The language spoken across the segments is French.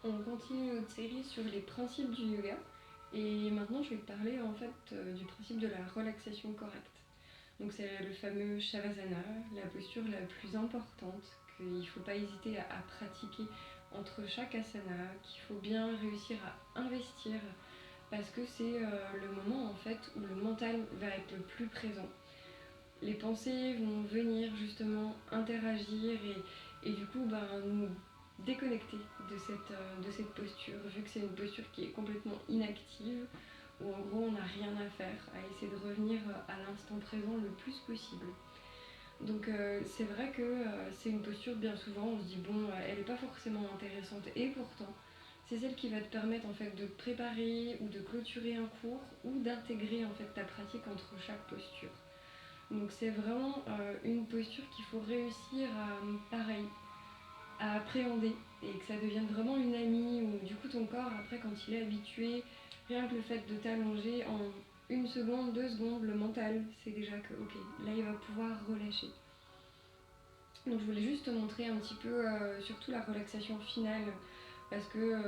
On continue notre série sur les principes du yoga et maintenant je vais te parler en fait du principe de la relaxation correcte. Donc c'est le fameux Shavasana, la posture la plus importante qu'il ne faut pas hésiter à pratiquer entre chaque asana, qu'il faut bien réussir à investir parce que c'est le moment en fait où le mental va être le plus présent. Les pensées vont venir justement interagir et du coup nous déconnecter de cette posture, vu que c'est une posture qui est complètement inactive, où en gros on n'a rien à faire, à essayer de revenir à l'instant présent le plus possible. Donc c'est vrai que c'est une posture, bien souvent on se dit bon, elle n'est pas forcément intéressante, et pourtant c'est celle qui va te permettre en fait de préparer ou de clôturer un cours ou d'intégrer en fait ta pratique entre chaque posture. Donc c'est vraiment une posture qu'il faut réussir à appréhender et que ça devienne vraiment une amie où du coup ton corps après quand il est habitué, rien que le fait de t'allonger en une seconde, 2 secondes, le mental c'est déjà que ok, là il va pouvoir relâcher. Donc je voulais juste te montrer un petit peu surtout la relaxation finale parce que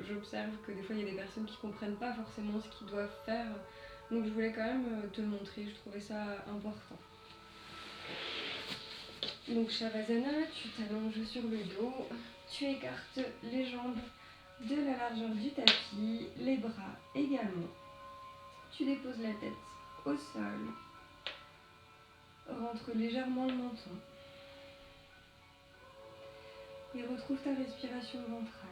j'observe que des fois il y a des personnes qui comprennent pas forcément ce qu'ils doivent faire. Donc je voulais quand même te le montrer, je trouvais ça important. Donc Shavasana, tu t'allonges sur le dos, tu écartes les jambes de la largeur du tapis, les bras également. Tu déposes la tête au sol, rentre légèrement le menton et retrouve ta respiration ventrale.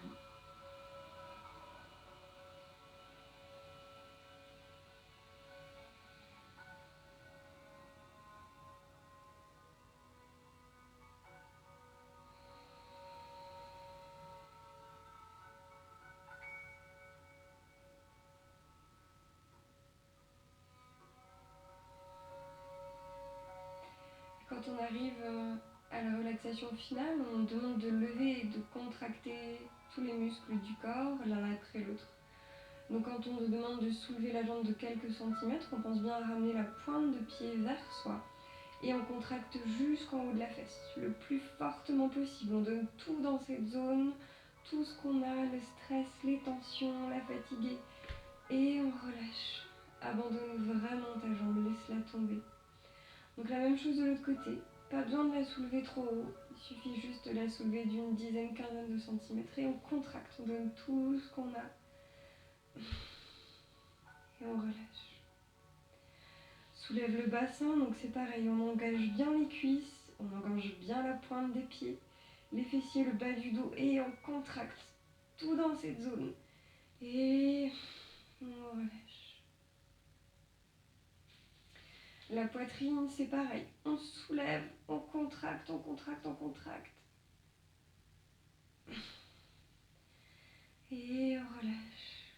Quand on arrive à la relaxation finale, on demande de lever et de contracter tous les muscles du corps l'un après l'autre. Donc quand on nous demande de soulever la jambe de quelques centimètres, on pense bien à ramener la pointe de pied vers soi et on contracte jusqu'en haut de la fesse, le plus fortement possible. On donne tout dans cette zone, tout ce qu'on a, le stress, les tensions, la fatigue, et on relâche. Abandonne vraiment ta jambe, laisse-la tomber. Donc la même chose de l'autre côté, pas besoin de la soulever trop haut, il suffit juste de la soulever d'une dizaine, quinzaine de centimètres et on contracte, on donne tout ce qu'on a et on relâche. Soulève le bassin, donc c'est pareil, on engage bien les cuisses, on engage bien la pointe des pieds, les fessiers, le bas du dos et on contracte tout dans cette zone. Et on relâche. La poitrine, c'est pareil, on soulève, on contracte, on contracte, on contracte. Et on relâche.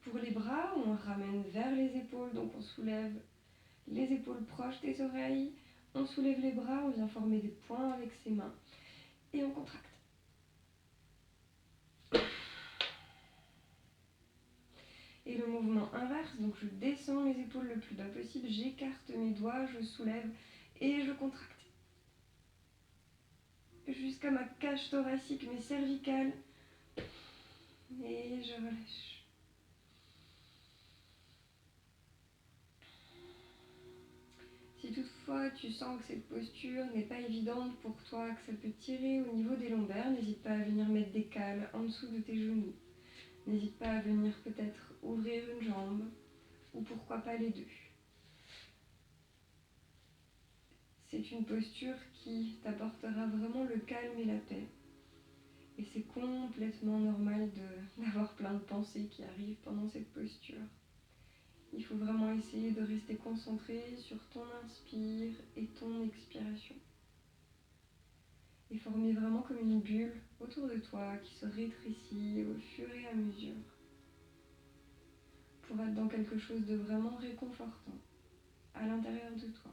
Pour les bras, on ramène vers les épaules, donc on soulève les épaules proches des oreilles, on soulève les bras, on vient former des points avec ses mains et on contracte. Et le mouvement inverse, donc je descends les épaules le plus bas possible, j'écarte mes doigts, je soulève et je contracte. Jusqu'à ma cage thoracique, mes cervicales. Et je relâche. Si toutefois tu sens que cette posture n'est pas évidente pour toi, que ça peut tirer au niveau des lombaires, n'hésite pas à venir mettre des cales en dessous de tes genoux. N'hésite pas à venir peut-être ouvrir une jambe ou pourquoi pas les deux. C'est une posture qui t'apportera vraiment le calme et la paix. Et c'est complètement normal d'avoir plein de pensées qui arrivent pendant cette posture. Il faut vraiment essayer de rester concentré sur ton inspire et ton expiration. Et former vraiment comme une bulle autour de toi qui se rétrécit au fur et à mesure pour être dans quelque chose de vraiment réconfortant à l'intérieur de toi.